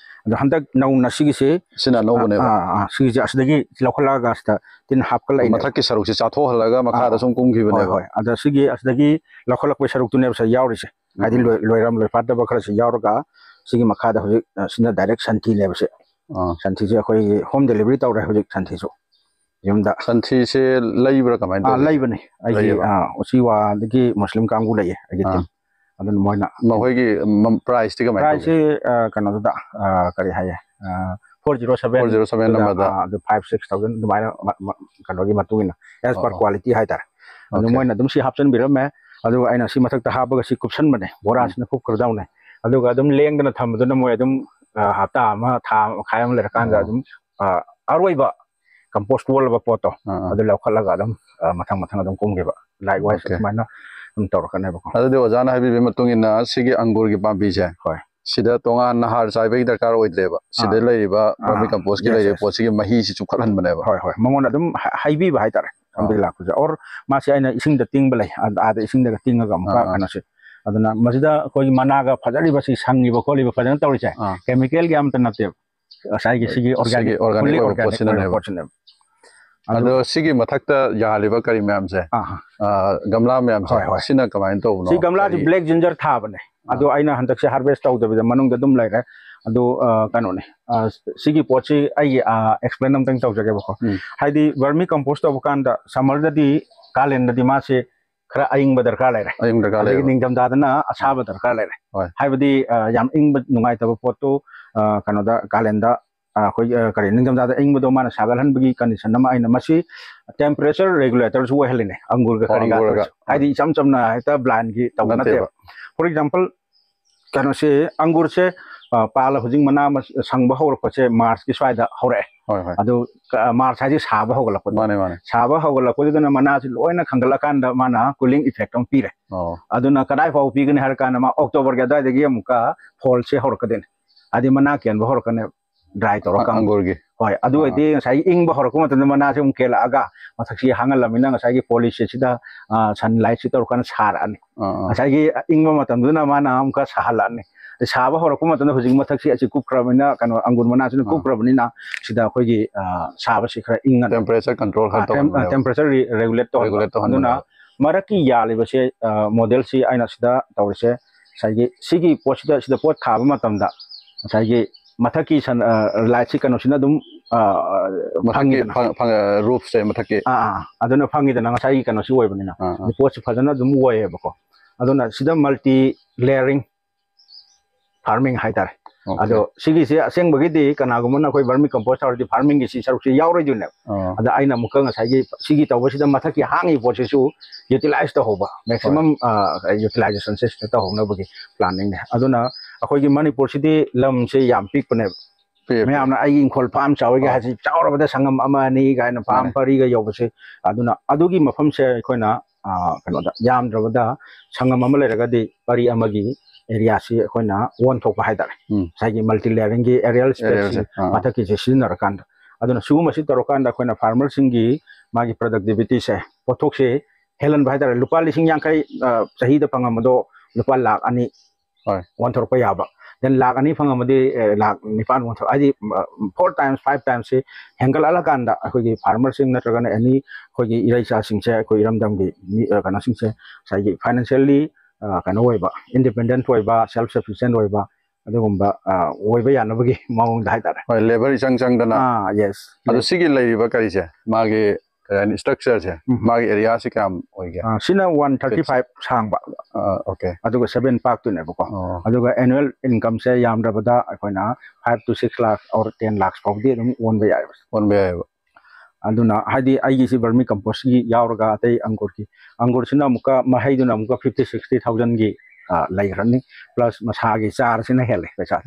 adu handak naw na sigi se sina naw ne ba sigi ja asdagi lokala ga sta tin hap ka lai mathak ki saruk se chatho halaga makha da sum kum gi bane ba adu sigi asdagi lokala ko saruk tu ne sa yauri se adi loiram loi pat da bakra se yaurga sigi makha da hoji sina direct santhi le se santhi je khoi home delivery tawre hoji santhi so yumda santhi se laibra kamai da laibane ai usiwa dagi muslim kangu lai ai tin adun moina mahoi gi price ti kamai price kana da kari haya 407 number da 5-6,000 dumaina kana gi matungina as per quality hai tar adu moina dum si hapsan birame adu aina si mathak ta habaga si kupsan bane boras na kup kar daune adu ga dum lengdana thamduna moi dum hapta ma tha khayam le kan ga dum arwaiba compost wall ba poto adu lakhalaga dum mathang dum kumgeba likewise mana dum torkane ba adu ojana habi be matungina sigi angur gi pambi je hoi sida tonga nahar saibai darkar oidleba sida leiba vermi compost gi leiba posi gi mahi si chukhalan bane ba hoi mongona dum haibi ba hai tare amdila kuja or masi aina ising da ting balai ada ising da tinga ga muka kana se aduna masida koi managa phajari basi sangi ba kholi ba phajana tawri chai chemical gi am tanate sai gi sigi organic portion ꯑꯗꯣ ꯁꯤꯒꯤ ꯃꯊꯛꯇ ꯌꯥꯍꯜꯂꯤꯕ ꯀꯔꯤ ꯃꯌꯥꯝꯁꯦ ꯒꯝꯂꯥ ꯃꯌꯥꯝꯁꯦ ꯁꯤꯅ ꯀꯃꯥꯏꯅ ꯇꯧꯕꯅꯣ ꯁꯤ ꯒꯝꯂꯥꯁꯤ ꯕ꯭ꯂꯦꯛ ꯖꯤꯟꯖꯔ ꯊꯥꯕꯅꯦ ꯑꯗꯣ ꯑꯩꯅ ꯍꯟꯗꯛꯁꯦ ꯍꯥꯔꯚꯦꯁ ꯇꯧꯗꯕꯤꯗ ꯃꯅꯨꯡꯗ ꯑꯗꯨꯝ ꯂꯩꯔꯦ ꯑꯗꯣ ꯀꯩꯅꯣꯅꯦ ꯁꯤꯒꯤ ꯄꯣꯠꯁꯤ ꯑꯩꯒꯤ ꯑꯦꯛꯁꯄ꯭ꯂꯦꯟ ꯑꯝꯇꯪ ꯇꯧꯖꯒꯦꯕꯀꯣ ꯍꯥꯏꯗꯤ ꯚꯔꯃꯤ ꯀꯝꯄꯣꯁ ꯇꯧꯕ ꯀꯥꯟꯗ ꯁꯝꯃꯔꯗꯗꯤ ꯀꯥꯂꯦꯟꯗꯗꯤ ꯃꯥꯁꯤ ꯈꯔ ꯑꯌꯤꯡꯕ ꯗꯔꯀꯥꯔ ꯂꯩꯔꯦ ꯑꯗꯒꯤ ꯅꯤꯡꯊꯝꯊꯥꯗꯅ ꯑꯁꯥꯕ ꯗꯔꯀꯥꯔ ꯂꯩꯔꯦ ꯍꯥꯏꯕꯗꯤ ꯌꯥꯝ ꯏꯪꯕ ꯅꯨꯡꯉꯥꯏꯇꯕ ꯄꯣꯠꯇꯨ ꯀꯩꯅꯣꯗ ꯀꯥꯂꯦꯟꯗ ꯑꯩꯈꯣꯏ ꯀꯔꯤ ꯅꯤꯡꯊꯝꯊꯥꯗ ꯏꯪꯕꯗꯣ ꯃꯥꯅ ꯁꯥꯒꯠꯍꯟꯕꯒꯤ ꯀꯟꯗꯤꯁꯟ ꯑꯃ ꯑꯩꯅ ꯃꯁꯤ ꯇꯦꯝꯄꯔꯦꯆꯔ ꯔꯦꯒꯨꯂꯦꯇꯔꯁꯨ ꯑꯣꯏꯍꯜꯂꯤꯅꯦ ꯑꯪꯒꯨꯔꯒ ꯀꯔꯤꯒ ꯍꯥꯏꯗꯤ ꯏꯆꯝ ꯆꯝꯅ ꯍꯦꯛꯇ ꯕ꯭ꯂꯥꯏꯟꯒꯤ ꯇꯧꯕ ꯅꯠꯇꯦꯕ ꯐꯣꯔ ꯑꯦꯛꯖꯥꯝꯄꯜ ꯀꯩꯅꯣꯁꯦ ꯑꯪꯒꯨꯔꯁꯦ ꯄꯥꯜꯂ ꯍꯧꯖꯤꯛ ꯃꯅꯥ ꯁꯪꯕ ꯍꯧꯔꯛꯄꯁꯦ ꯃꯥꯔꯆꯀꯤ ꯁ꯭ꯋꯥꯏꯗ ꯍꯧꯔꯛꯑꯦ ꯑꯗꯨ ꯃꯥꯔꯆ ꯍꯥꯏꯁꯦ ꯁꯥꯕ ꯍꯧꯒꯠꯂꯛꯄꯗꯣ ꯁꯥꯕ ꯍꯧꯒꯠꯂꯛꯄꯗꯨꯗꯅ ꯃꯅꯥꯁꯤ ꯂꯣꯏꯅ ꯈꯪꯒꯠꯂꯀꯥꯟꯗ ꯃꯥꯅ ꯀꯨꯂꯤꯡ ꯏꯐꯦꯛ ꯑꯃ ꯄꯤꯔꯦ ꯑꯗꯨꯅ ꯀꯗꯥꯏ ꯐꯥꯎꯕ ꯄꯤꯒꯅꯤ ꯍꯥꯏꯔ ꯀꯥꯟꯗ ꯃꯥ ꯑꯣꯛꯇꯣꯕꯔꯒꯤ ꯑꯗꯨꯋꯥꯏꯗꯒꯤ ꯑꯃꯨꯛꯀ ꯐꯣꯜꯁꯦ ꯍꯧꯔꯛꯀꯗꯣꯏꯅꯤ ꯍꯥꯏꯗꯤ ꯃꯅꯥ ꯀꯦꯟꯕ ꯍꯧꯔꯛꯀꯅꯦꯕ ꯗ꯭ꯔꯥꯏ ꯇꯧꯔꯀꯥꯟꯗ ꯑꯪꯒꯨꯔꯒꯤ ꯍꯣꯏ ꯑꯗꯨ ꯑꯣꯏꯗꯤ ꯉꯁꯥꯏꯒꯤ ꯏꯪꯕ ꯍꯧꯔꯛꯄ ꯃꯇꯝꯗ ꯃꯅꯥꯁꯦ ꯑꯃꯨꯛ ꯀꯦꯜꯂꯛꯑꯒ ꯃꯊꯛꯁꯤ ꯍꯥꯡꯍꯜꯂꯝꯅꯤꯅ ꯉꯁꯥꯏꯒꯤ ꯄꯣꯂꯤꯁꯤꯁꯤꯗ ꯁꯟ ꯂꯥꯏꯠꯁꯤ ꯇꯧꯔꯀꯥꯟꯗ ꯁꯥꯔꯛꯑꯅꯤ ꯉꯁꯥꯏꯒꯤ ꯏꯪꯕ ꯃꯇꯝꯗꯨꯅ ꯃꯥꯅ ꯑꯃꯨꯛꯀ ꯁꯥꯍꯜꯂꯛꯑꯅꯤ ꯁꯥꯕ ꯍꯧꯔꯛꯄ ꯃꯇꯝꯗ ꯍꯧꯖꯤꯛ ꯃꯊꯛꯁꯤ ꯑꯁꯤ ꯀꯨꯞꯈ꯭ꯔꯕꯅꯤꯅ ꯀꯩꯅꯣ ꯑꯪꯒꯨꯔ ꯃꯅꯥꯁꯤꯅ ꯀꯨꯞꯈ꯭ꯔꯕꯅꯤꯅ ꯁꯤꯗ ꯑꯩꯈꯣꯏꯒꯤ ꯁꯥꯕꯁꯤ ꯈꯔ ꯏꯪꯉ ꯇꯦꯝꯄꯔꯦꯆꯔ ꯀꯟꯇ꯭ꯔꯣꯜ ꯇꯦꯝꯄꯔꯦꯆꯔ ꯔꯦꯒꯨꯂꯦꯠ ꯇꯧꯍꯟꯕ ꯑꯗꯨꯅ ꯃꯔꯛꯀꯤ ꯌꯥꯜꯂꯤꯕꯁꯦ ꯃꯣꯗꯦꯜꯁꯤ ꯑꯩꯅ ꯁꯤꯗ ꯇꯧꯔꯤꯁꯦ ꯉꯁꯥꯏꯒꯤ ꯁꯤꯒꯤ ꯄꯣꯠꯁꯤꯗ ꯁꯤꯗ ꯄꯣꯠ ꯊꯥꯕ ꯃꯇꯝꯗ ꯉꯁꯥꯏꯒꯤ ꯃꯊꯛꯀꯤ ꯂꯥꯏꯠꯁꯤ ꯀꯩꯅꯣꯁꯤꯅ ꯑꯗꯨꯝ ꯐꯪꯉꯤꯗꯅ ꯔꯨꯐꯁꯦ ꯃꯊꯛꯀꯤ ꯑꯗꯨꯅ ꯐꯪꯉꯤꯗꯅ ꯉꯁꯥꯏꯒꯤ ꯀꯩꯅꯣꯁꯤ ꯑꯣꯏꯕꯅꯤꯅ ꯄꯣꯠꯁꯤ ꯐꯖꯅ ꯑꯗꯨꯝ ꯑꯣꯏꯌꯦꯕꯀꯣ ꯑꯗꯨꯅ ꯁꯤꯗ ꯃꯜꯇꯤ ꯂꯦꯌꯔꯤꯡ ꯐꯥꯔꯃꯤꯡ ꯍꯥꯏꯇꯥꯔꯦ ꯑꯗꯣ ꯁꯤꯒꯤꯁꯦ ꯑꯁꯦꯡꯕꯒꯤꯗꯤ ꯀꯅꯥꯒꯨꯝꯕꯅ ꯑꯩꯈꯣꯏ ꯚꯔꯃꯤ ꯀꯝꯄꯣꯁ ꯇꯧꯔꯗꯤ ꯐꯥꯔꯃꯤꯡꯒꯤ ꯁꯤ ꯁꯔꯨꯛꯁꯤ ꯌꯥꯎꯔꯣꯏꯗꯣꯏꯅꯦꯕ ꯑꯗ ꯑꯩꯅ ꯑꯃꯨꯛꯀ ꯉꯁꯥꯏꯒꯤ ꯁꯤꯒꯤ ꯇꯧꯕꯁꯤꯗ ꯃꯊꯛꯀꯤ ꯍꯥꯡꯉꯤꯕ ꯄꯣꯠꯁꯤꯁꯨ ꯌꯨꯇꯤꯂꯥꯏꯖ ꯇꯧꯍꯧꯕ ꯃꯦꯛꯁꯤꯃꯝ ꯌꯨꯇꯤꯂꯥꯏꯖꯦꯁꯟꯁꯦ ꯁꯤꯗ ꯇꯧꯍꯧꯅꯕꯒꯤ ꯄ꯭ꯂꯥꯟꯅꯤꯡꯅꯦ ꯑꯗꯨꯅ ꯑꯩꯈꯣꯏꯒꯤ ꯃꯅꯤꯄꯨꯔꯁꯤꯗꯤ ꯂꯝꯁꯦ ꯌꯥꯝ ꯄꯤꯛꯄꯅꯦꯕ ꯃꯌꯥꯝꯅ ꯑꯩꯒꯤ ꯏꯪꯈꯣꯜ ꯐꯥꯝ ꯆꯥꯎꯏꯒ ꯍꯥꯏꯁꯤ ꯆꯥꯎꯔꯕꯗ ꯁꯪꯒꯝ ꯑꯃ ꯑꯅꯤ ꯀꯥꯏꯅ ꯐꯥꯝ ꯄꯔꯤꯒ ꯌꯧꯕꯁꯦ ꯑꯗꯨꯅ ꯑꯗꯨꯒꯤ ꯃꯐꯝꯁꯦ ꯑꯩꯈꯣꯏꯅ ꯀꯩꯅꯣꯗ ꯌꯥꯝꯗ꯭ꯔꯕꯗ ꯁꯪꯒꯝ ꯑꯃ ꯂꯩꯔꯒꯗꯤ ꯄꯔꯤ ꯑꯃꯒꯤ ꯑꯦꯔꯤꯌꯥꯁꯤ ꯑꯩꯈꯣꯏꯅ ꯑꯣꯟꯊꯣꯛꯄ ꯍꯥꯏꯇꯥꯔꯦ ꯉꯁꯥꯏꯒꯤ ꯃꯜꯇꯤ ꯂꯦꯌꯔꯤꯡꯒꯤ ꯑꯦꯔꯤꯌꯦꯜ ꯁ꯭ꯄꯦꯁꯁꯤ ꯃꯊꯛꯀꯤꯁꯦ ꯁꯤꯖꯤꯟꯅꯔꯀꯥꯟꯗ ꯑꯗꯨꯅ ꯁꯤꯒꯨꯝꯕꯁꯤ ꯇꯧꯔꯀꯥꯟꯗ ꯑꯩꯈꯣꯏꯅ ꯐꯥꯔꯃꯔꯁꯤꯡꯒꯤ ꯃꯥꯒꯤ ꯄ꯭ꯔꯗꯛꯇꯤꯕꯤꯇꯤꯁꯦ ꯄꯣꯠꯊꯣꯛꯁꯦ ꯍꯦꯜꯍꯟꯕ ꯍꯥꯏꯇꯥꯔꯦ ꯂꯨꯄꯥ 50,000 ꯆꯍꯤꯗ ꯐꯪꯉꯝꯕꯗꯣ ꯂꯨꯄꯥ 2,00,000 ꯑꯣꯟꯊꯣꯔꯛꯄ ꯌꯥꯕ then 2,00,000 फंगमदे 9,000 वोंथ आदि 4 times 5 times से हेंगल अलग कांदा अखोगी फार्मर सिंग नत्रगन एनी अखोगी इराइसा सिंग से अखोई इरमदम गी कना सिंग से साइगी फाइनेंशियली कनो होइबा इंडिपेंडेंट होइबा सेल्फ सफिशिएंट होइबा अदुगुंबा होइबा यानबगी मावंग दाइतारे होय लेबर इचंग चंगदना यस अदु सिगी लैरिबा करिसे मागे स्ट्रक्चर से मागे एरिया से काम होइगे सिना 135 सांगबा ओके अदुगा 7 पाक तुनेबको अदुगा एनुअल इनकम से यामद्रबदा अखोइना 5 to 6 लाख और 10 लाख फाउदी अदुम ओनबे याय अदुना हाइदी आइगी सि वर्मी कंपोस्ट की यावरगा अतै अंगुर सिना मुका महैदुना मुका 50-60,000 गी लाइरनी प्लस मसागी चार सिना हेले पैसा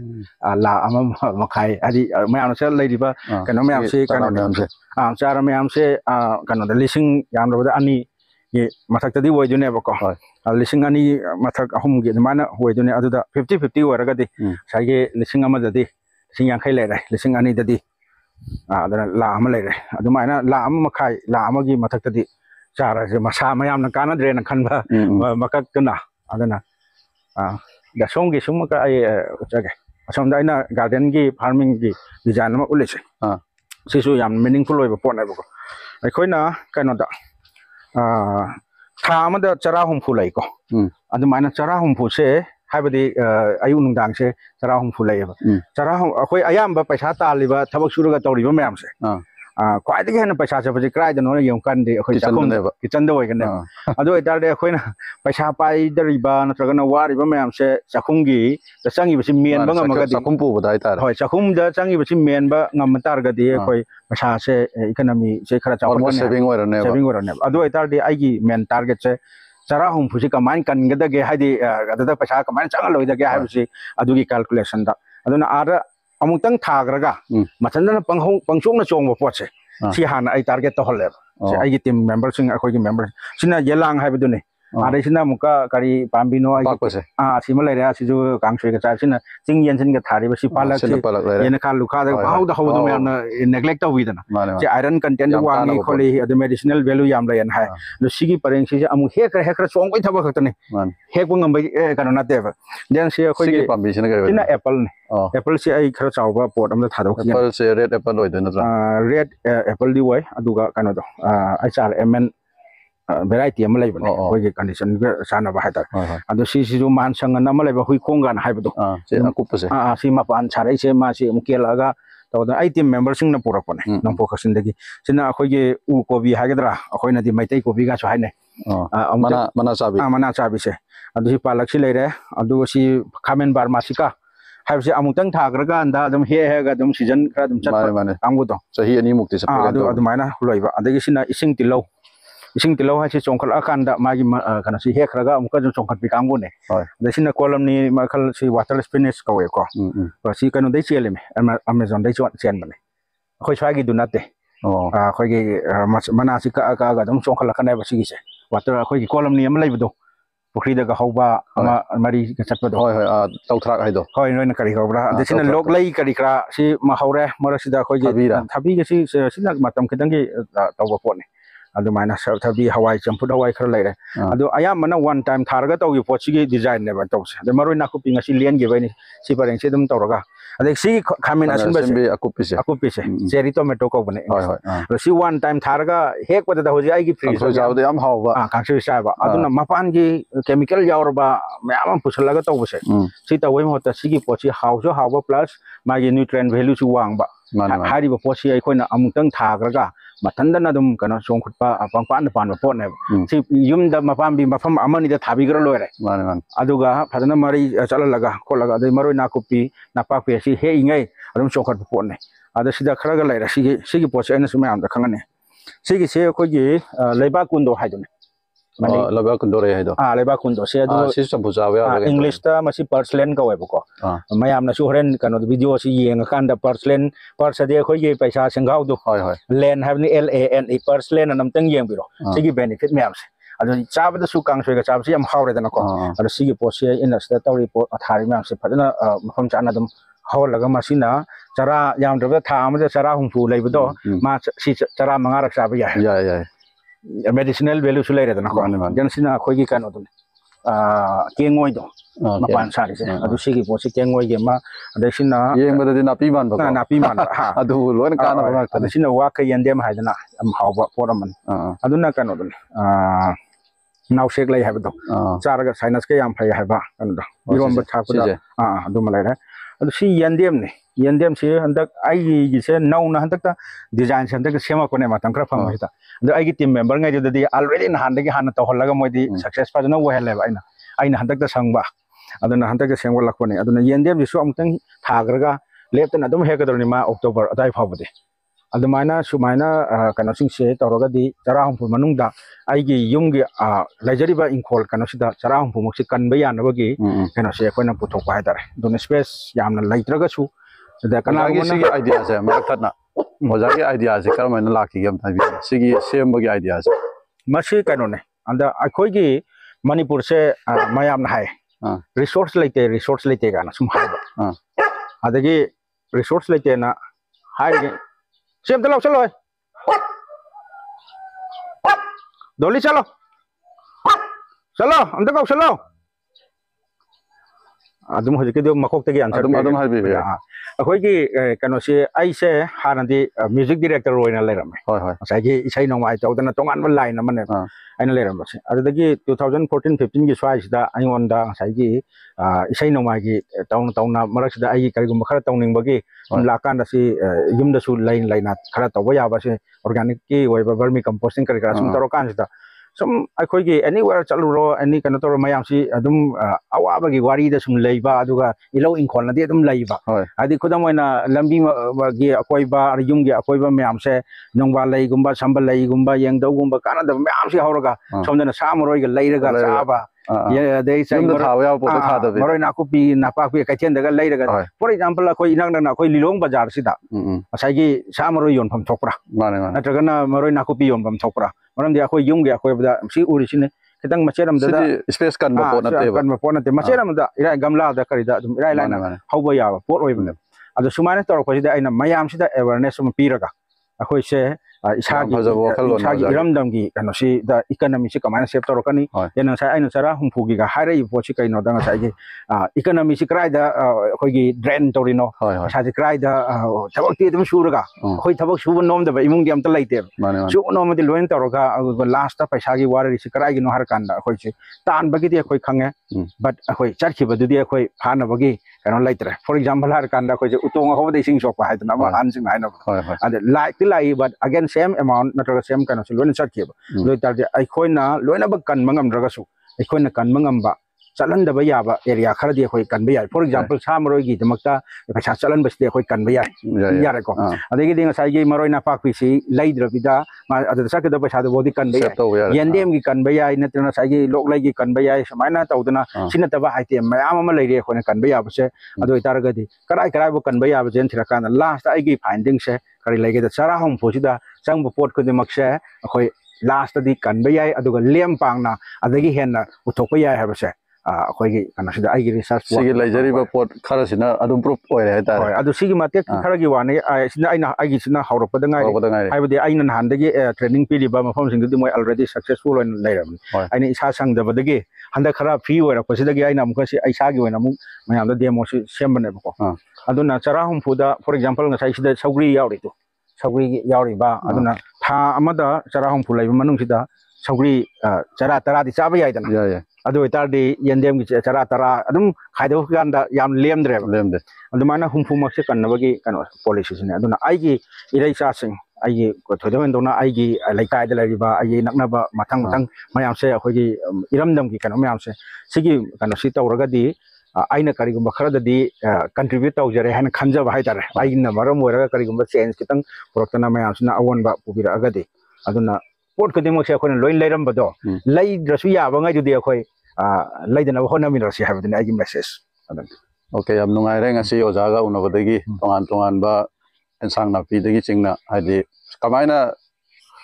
ला अम मखाई आदि मयाम से लैरिबा कनो मयाम से कनो से चार मयाम से कनो द लिसिंग यामद्रबदा अनि ये मथक्तदी होइदुनेबको लिसिंग अनि मथक अहुम गी माना होइदुने अदुदा 50-50 ओरगदी सागे लिसिंग अमददी लिसिंग यांखै लेरे लिसिंग अनि ददी अदना ला अम लेरे अदुमाइना ला अम मखाई ला अमगी मथक्तदी चारसे मसा मयामना कानद्रेना खनबा मककना अदना द सोंगी सुमका आई उचगे असोमदा आइना गार्डन की फार्मिंग की डिजाइन अमा उलेसे सिसु याम मीनिंगफुल ओइबा पोटनेबको अखोइना कनोदा था अमदा चरा हुमफु लैको अदुमाइना चरा हुमफु से हाइबदी अयु नुंदांग से चरा हुमफु लैबा चरा हुम अखोइ अयाम पैसा तालिबा थबक सुरगा तौरिबा मयाम से ख्वाइदगी हेन पैसा चबजे क्राइदनो यम कानदे अखोइ चाखुम किचन दो होइगने अदु इतारदे अखोइना पैसा पाइदरिबा नत्रगना वारिबा मयाम से चाखुमगी द चंगिबसि मेनबा ngमगदी चाखुम पुबदा इतार होय चाखुम द चंगिबसि मेनबा ngम तारगदी अखोइ पैसा से इकोनॉमी से खरा चावरने सेविंग ओरने अदु इतारदे आइगी मेन टारगेट से चरा हुमफुसि कमाइन कनगदगे हाइदि अददा पैसा कमाइन चंगलोइदगे हाइबसि अदुगी कैलकुलेशन दा अदुना आरा अमुतंग थाग्रगा मथनना पंगचोंगना चोंगबो पोचे सि हाना आई टारगेट तो हल्ले से आई टीम मेंबर सिंग अखोगी मेंबर सिना येलांग हाइबदुने आदेसिना मुका करी पाम्बिनो सिमा लेरे सिजु कांगसोय का चासिना चिंग येनसन का थारी बसी पालक येन खा लुखा दा हाउ दा हाउ याम नेग्लेक्ट तविदना से आयरन कंटेंट वांगी खोली अद मेडिसिनल वैल्यू याम लेन हाय लो सिगी परेंग सिजे अमु हेकर सोंग थब खतने हेक बंगम कनो नातेब देन से खोई सिना एप्पल ने एप्पल से आई खरा चावबा पोट अमदा थादो एप्पल से रेड एप्पल होय नत्रा रेड एप्पल दी वय अदुगा कनो दो आई चार MN variety am lay bane koi ge condition ga sana ba haita ado si si ju man sang na ma lay ba hui khong gan hai ba do se akup se si ma pan charai se ma si mukel aga to da team member sing na purak pone nang po khasin dagi sina khoi ge u kobi ha ge dra khoi na di mai tai kobi ga so hai ne mana chabi se ado si palak si lay re ado si khamen bar masika hai se amutang thagra ga anda dum he ga dum season kra dum chat amgu do sahi ani mukti se ado maina loi ba adagi sina ising tilau ising tilau ha si chongkal akanda magi kana si hekraga amka jo chongkat pi kangbu ne desina column ni makal si water spinach ka we ko si kanu dei cheleme amazon dei chen bane khoi swagi du nate khoi gi mana si ka ga dum chongkal akana ba si gi se water khoi gi column ni am lai bu pukri da ga hauba ama mari ka chat ba do hoi tau thrak hai do hoi noi na kari hobra desina lok lai kari kra si ma haure mara si da khoi gi thabi gi si sina matam khidang gi taw ba po ne adu mana thabi hawai champut hawai khar lai re adu aya mana one time tharga taw gi pochi gi design ne ba taw se de maroi na ku pinga si lien gi bai ni si pareng se dum tawraga ade si khamin asin ba se akupi se cherry tomato ko bane si one time tharga hek pa da hoji ai gi free so jaw de am haw ba kangse sa ba aduna mapan gi chemical yaur ba mayam pusalaga taw se si tawai mo ta si gi pochi haw so haw ba plus ma gi nutrient value su wang ba hari ba pochi ai khoina amutang thagraga matandana dum kana songkhutpa apang pan pan po ne si yum da mapam bi mafam amani da thabi gra loire aduga phadana mari chalalaga kholaga dei maroi na kupi na pa pe si he ingai adum songkhat po ne ada sida khara ga laira sigi po se ana sumai am da khangane sigi se ko gi leiba kundo haidune laba kundore hai do leba kundo se adu si sampu jawe english ta masi perslen ka web ko mayam na su horen kano video si yeng kan da perslen pers ade khoi ge paisa sengau du len have ni LAN e perslen anam tang yeng biro sigi benefit mayam se adu chab da su kang soi ga chab si am hawre da na ko adu sigi po se in sta tawri po athari mayam se phadana mafam chana dum haw laga masina chara yam da tha am da chara hum fu lei do ma si chara manga rak sa ba ya medicinal value su lai re na ko jan sina khoi gi kan odun kengoi do mapan sari se adu sigi po si kengoi ge ma ade sina yeng ba de na pi man ba adu lon ka na ba adu sina wa ka yendem haidana am hawba poraman aduna kan odun naw shek lai habdo charaga sinus ke yam phai haba kan do irom ba thapda adu malai re adu si yendem se handak ai gi se nau na handak ta design se handak sema ko ne matang kra phang hita adu ai gi team member ngai de already na han de gi han ta hollaga moi di success pa na wo hele ba aina handak ta sangba adu na handak ka sengwa lakko ne adu na yendem ji su amtang thagraga lepta na dum he ka dorni ma october adai phawde adu maina sumaina kana sing se toroga di charahum pu manung da ai gi yum gi lajari ba inkhol kana sida charahum pu mok si kan ba yan ba gi kana se ko na puthok ba dare dun space yamna laitraga su da kana gi sigi idea se ma khatna moja gi idea se kar maina laki gam thabi sigi sem ba gi idea se masi kano ne anda akhoi gi manipur se mayam na hai resource laite kana sum hai ba adagi resource laite na hai gi sem ta lok chalo doli chalo anda kau chalo adum hoje ke do makok tegi answer adum hai bi akhoi gi kano se ai se hanandi music director roina leram hoi sai gi isai nong mai tawdana tongan ba line amane aina leram se adagi 2014 15 gi swai sida aingon da sai gi isai nong mai gi tauna marak sida ai gi kari gum khara tawning bagi lakan da si yum da su line khara tawba ya ba se organic ki wai ba vermi composting kari kara sum taro kan sida sum akhoi gi anywhere chaluro any kana toro mayam si adum awa ba gi wari da sum leiba aduga ilo inkhol na di adum leiba adi khudam oina lambi gi akoi ba yum gi akoi ba mayam se nongba lei gumba sambal lei gumba yengdau gumba kana da mayam si hawraga somdana samroi ga leiraga chaba ye dei sai maroi na ku pi na pa pi ka chen daga leiraga for example akoi inang na akoi lilong bazar sida asai gi samroi yon pham thokpra natraga na maroi na ku pi yon pham thokpra maram dia akoi yung gi akoi ba si uri sine खितंग मचेरम दा space कन pot नते कन pot नते मचेरम दा इरा गमला दा करिदा इरा line हौबा याबा पोट ओइबने अदो सुमाने तौरपसिदा अइना मयामसिदा अवेयरनेस सम पीरगा अखोइसे इसागी इरमदमगी कनोसी द इकोनॉमी से कमाना सेव तौरकनी येना साइ अइना चरा हुंफुगी गा हारे पोची कइनो दा साइ इकोनॉमी से क्राइदा अखोइगी ड्रेन तौरिनो साइ क्राइदा थबकती दम सुरगा अखोइ थबक सुब नोम द इमुंग दिम त लाइते सु नोम दि लोइन तौरगा लास्ट ता पैसा गी वारी से क्राइगी नो हर कांदा अखोइसे तान बगी दि अखोइ खंगे बट अखोइ चरखिबा दुदि अखोइ फाना बगी कनो लाइतरे फॉर एग्जांपल हर कांदा अखोइ उतोंग होबदे सिंग सोक हाइदना मा हानसिंग हाइनो अदे लाइक ति लाई बट अगेन सेम अमाउंट नत्रगा सेम कनो से लोइन चरखिबा लोइ तारदे अखोइना लोइना बग कन मंगम द्रगसु अखोइना कन मंगमबा चलन दबा याबा एरिया खरदी अखोइ कनबा याय फॉर एग्जांपल सामरोइ गी दमकता पैसा चलन बसते अखोइ कनबा याय यारे को अदेगी दिंग साइगी मरोइ ना पाकपीसी लैद्रबिदा मा अदे सकदा पैसा दो बोदी कनबा याय येंदेम गी कनबा याय नत्रना साइगी लोकलाई गी कनबा याय समाइना तौदना सिनतबा आइटम मयाम अमा लैरे अखोइना कनबा याबसे अदो इतारगदी कराइ कराइ बो कनबा याबा जेन थिरकाना लास्ट आइगी फाइंडिंग से करि लैगे द चरा हम फोसिदा संग पोट खुदिमक्से अखोइ लास्ट दी कनबा याय अदुगा लेम पांगना अदगी हेना उथोकपा याय हबसे अखोइगी कनसिदा आइगी रिसर्च सिगी लैजरिबा पोट खरसिना अदुम प्रूफ ओइरे हाइता होय अदु सिगी माते खरगी वाने सिना आइना आइगी सिना हौरपदा ngai हाइबदि आइना नानदगी ट्रेनिंग पिलिबा मफम सिंगदि मोय ऑलरेडी सक्सेसफुल ओइन लैरम आइना इसा संगदबदगी हंदा खरा फ्री ओइरा पसिदगी आइना अमुकसि आइसागी ओइना मु मयामदा डेमो सि सेमबने बको अदुना चरा हुमफुदा फॉर एग्जांपल ngai सिदा सौग्री यावरि तो सौग्री यावरिबा अदुना था अमदा चरा हुमफु लैबा मनुंगसिदा सौग्री चरा तरादि चाबा याइदना अदो इतारदि येंदेम की चरा तरा अदुम खाइदो गांदा याम लेमद्रे अदुमाना हुमफुमक्से कन्नबगी कनो पॉलिसी सिने अदुना आइगी इरै चासिंग आइगी थोदोंदोना आइगी लैकायदा लैरिबा आइगी नकनबा मथंग मथंग मयामसे अखोइगी इरमदम की कनो मयामसे सिगी कनो सि तौरगदी आइना करिगुंबा खरददी कंट्रीब्यूट तौजरे हैन खंजबा हाइतारे आइगिना मरम ओइरगा करिगुंबा चेंज कितंग पुरक्तना मयामसिना अवनबा पुबिरअगदी अदुना पोट कदिमक्से अखोइना लोइन लैरमबदो लैद्रसु याबा ngai दुदि अखोइ लैदना होनामिनरसि हाबदिना आइगी मेसेज अदन ओके अब नुंगाइरे ngasi ओजागा उनबदगी तोंगान तोंगान बा एंसांग नापीदगी चिंगना हाइदि कमाइना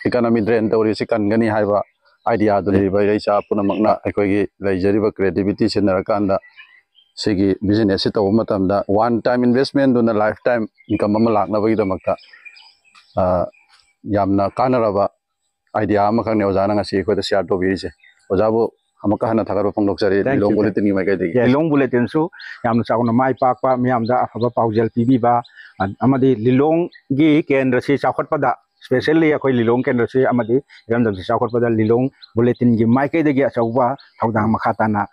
इकोनॉमी ड्रेन तौरि सि कनगनी हाइबा आइडिया दुनि बै रैसा पुनमकना अखोइगी लैजरिबा क्रिएटिविटी सिनरकांदा सिगी बिजनेस से तौब मतमदा वन टाइम इन्वेस्टमेंट दुना लाइफ टाइम इनकम अमा लाकनबगी दमकता यामना कानरबा आइडिया अमखंने ओजाना ngasi अखोइदा शेयर तौबिरिसे ओजाबो हमका हना थगारो फोंदोकसरी लिलोंग बुलेटिन की माइकाइदि लिलोंग बुलेटिन सु यामना चाउना माइ पाकपा मियामदा अफबा पाउजेल पीबीबा अमदि लिलोंग गी केंद्र से चाखटपदा स्पेशली अखोइ लिलोंग केंद्र से अमदि इरमदम से चाखटपदा लिलोंग बुलेटिन की माइकाइदगी अचौबा थौदांग मखाताना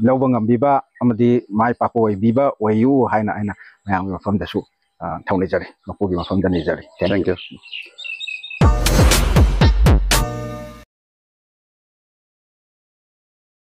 लौबंगमबिबा अमदि माइ पाकोइ बिबा ओयु हाइना आइना मयाम मफमदसु थौनेजरे मपुगी मफमदा नेजरे थैंक यू